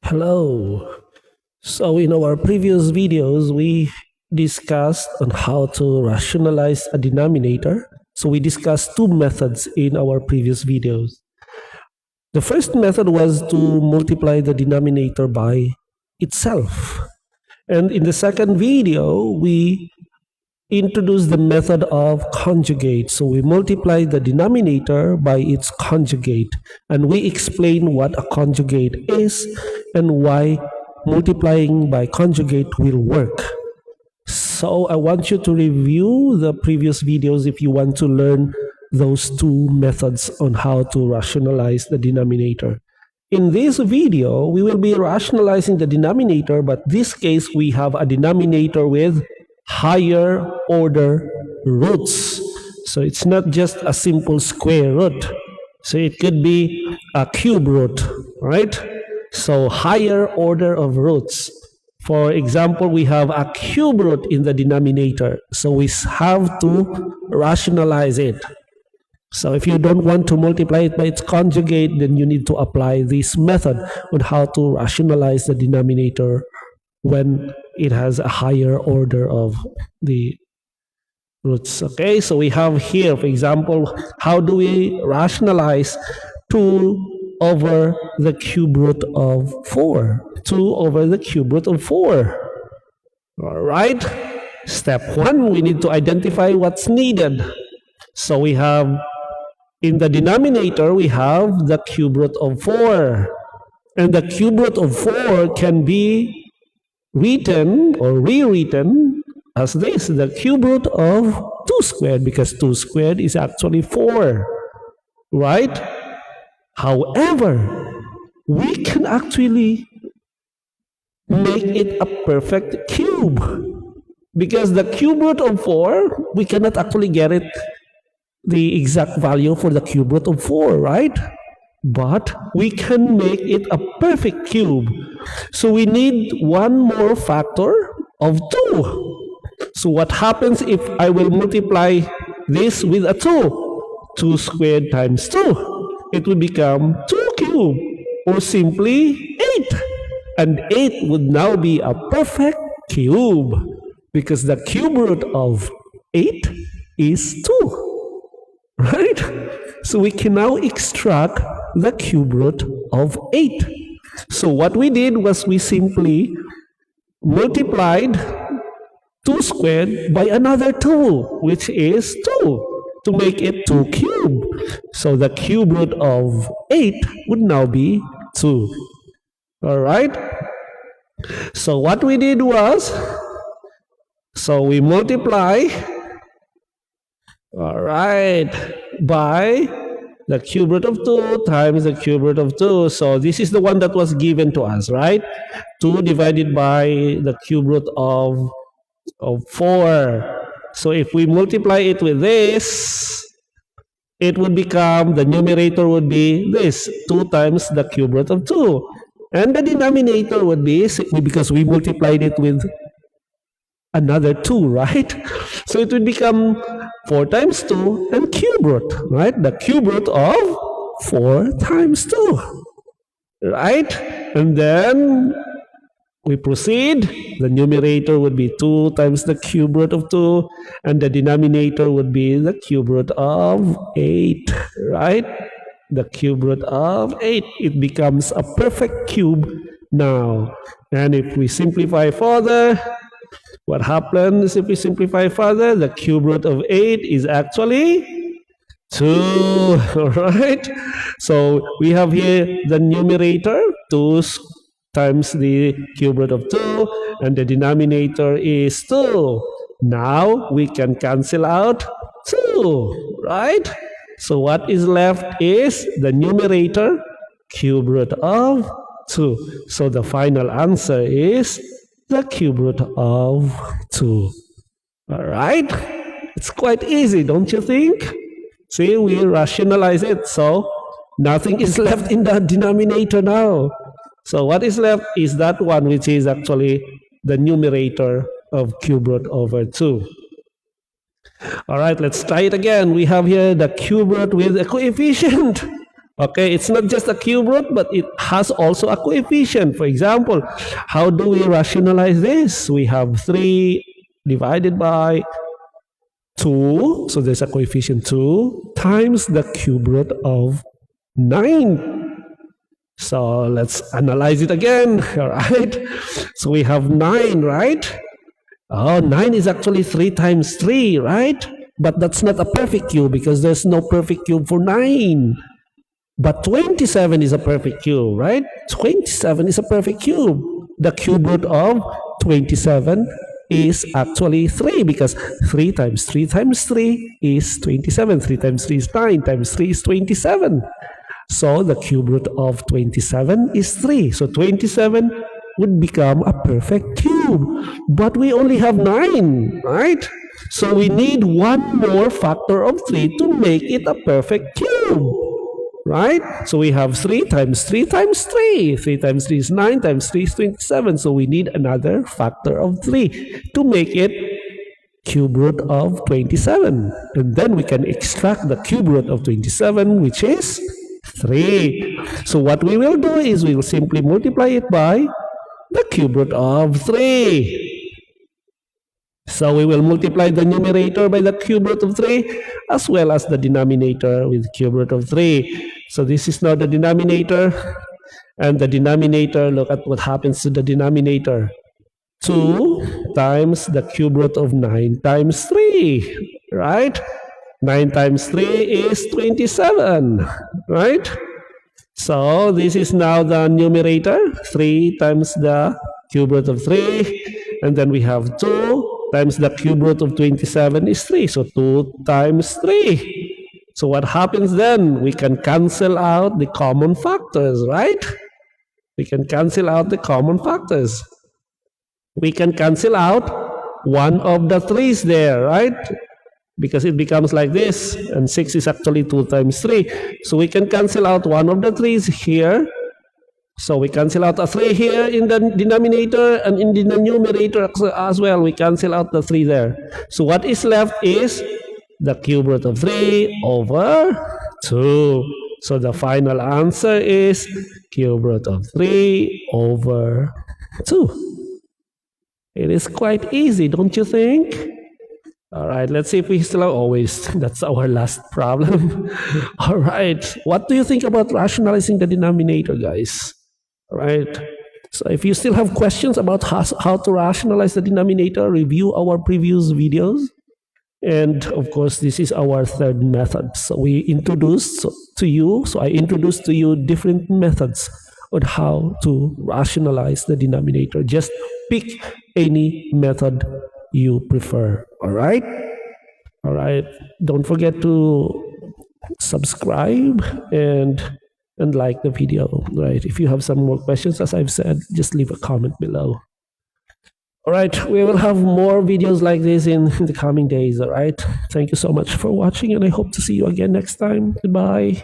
Hello. So in our previous videos, we discussed on how to rationalize a denominator. So we discussed two methods in our previous videos. The first method was to multiply the denominator by itself. And in the second video, we introduced the method of conjugate. So we multiply the denominator by its conjugate. And we explain what a conjugate is and why multiplying by conjugate will work. So I want you to review the previous videos if you want to learn those two methods on how to rationalize the denominator. In this video, we will be rationalizing the denominator, but this case we have a denominator with higher order roots. So it's not just a simple square root. So it could be a cube root, right? So higher order of roots. For example, we have a cube root in the denominator. So we have to rationalize it. So if you don't want to multiply it by its conjugate, then you need to apply this method on how to rationalize the denominator when it has a higher order of the roots. Okay, so we have here, for example, how do we rationalize 2 over the cube root of 4? 2 over the cube root of 4. All right, step 1, we need to identify what's needed. So we have, in the denominator, we have the cube root of 4. And the cube root of 4 can be written or rewritten as this, the cube root of 2 squared, because 2 squared is actually 4, right? However, we can actually make it a perfect cube, because the cube root of 4, we cannot actually get it the exact value for the cube root of 4, right? But we can make it a perfect cube. So we need one more factor of 2. So what happens if I will multiply this with a 2? 2 squared times 2. It will become 2 cubed, or simply 8. And 8 would now be a perfect cube, because the cube root of 8 is 2. Right? So we can now extract the cube root of 8. So what we did was we simply multiplied 2 squared by another 2, which is 2, to make it 2 cubed. So the cube root of 8 would now be 2. All right? So what we did was, so we multiply, all right, by the cube root of 2 times the cube root of 2. So this is the one that was given to us, right? 2 divided by the cube root of 4. So if we multiply it with this, it would become, the numerator would be this, 2 times the cube root of 2. And the denominator would be, because we multiplied it with another 2, right? So it would become 4 times 2 and cube root, right? The cube root of 4 times 2, right? And then we proceed. The numerator would be 2 times the cube root of 2, and the denominator would be the cube root of 8, right? The cube root of 8. It becomes a perfect cube now. And if we simplify further, what happens if we simplify further? The cube root of 8 is actually 2, all right? So we have here the numerator, 2 times the cube root of 2, and the denominator is 2. Now we can cancel out 2, right? So what is left is the numerator, cube root of 2. So the final answer is the cube root of 2. All right? It's quite easy, don't you think? See, we rationalize it, so nothing is left in the denominator now. So what is left is that one, which is actually the numerator of cube root over 2. All right, let's try it again. We have here the cube root with a coefficient. Okay, it's not just a cube root, but it has also a coefficient. For example, how do we rationalize this? We have 3 divided by 2, so there's a coefficient 2, times the cube root of 9. So let's analyze it again, all right? So we have 9, right? Oh, 9 is actually 3 times 3, right? But that's not a perfect cube because there's no perfect cube for 9. But 27 is a perfect cube, right? 27 is a perfect cube. The cube root of 27 is actually 3 because 3 times 3 times 3 is 27. 3 times 3 is 9 times 3 is 27. So the cube root of 27 is 3. So 27 would become a perfect cube. But we only have 9, right? So we need one more factor of 3 to make it a perfect cube. Right? So we have 3 times 3 times 3. 3 times 3 is 9 times 3 is 27. So we need another factor of 3 to make it cube root of 27. And then we can extract the cube root of 27, which is 3. So what we will do is we will simply multiply it by the cube root of 3. So we will multiply the numerator by the cube root of 3 as well as the denominator with cube root of 3. So this is now the denominator. And the denominator, look at what happens to the denominator. 2 times the cube root of 9 times 3, right? 9 times 3 is 27, right? So this is now the numerator, 3 times the cube root of 3. And then we have 2 times the cube root of 27 is 3. So 2 times 3. So what happens then? We can cancel out the common factors, right? We can cancel out the common factors. We can cancel out one of the 3's there, right? Because it becomes like this. And 6 is actually 2 times 3. So we can cancel out one of the 3's here. So we cancel out a 3 here in the denominator and in the numerator as well. We cancel out the 3 there. So what is left is the cube root of 3 over 2. So the final answer is cube root of 3 over 2. It is quite easy, don't you think? All right, let's see if we still have always. That's our last problem. All right, what do you think about rationalizing the denominator, guys? All right, so if you still have questions about how to rationalize the denominator, review our previous videos. And of course, this is our third method. So we introduced to you, so I introduced to you different methods on how to rationalize the denominator. Just pick any method you prefer. All right? All right. Don't forget to subscribe and like the video. Right? If you have some more questions, as I've said, just leave a comment below. All right, we will have more videos like this in the coming days. All right, thank you so much for watching, and I hope to see you again next time. Goodbye.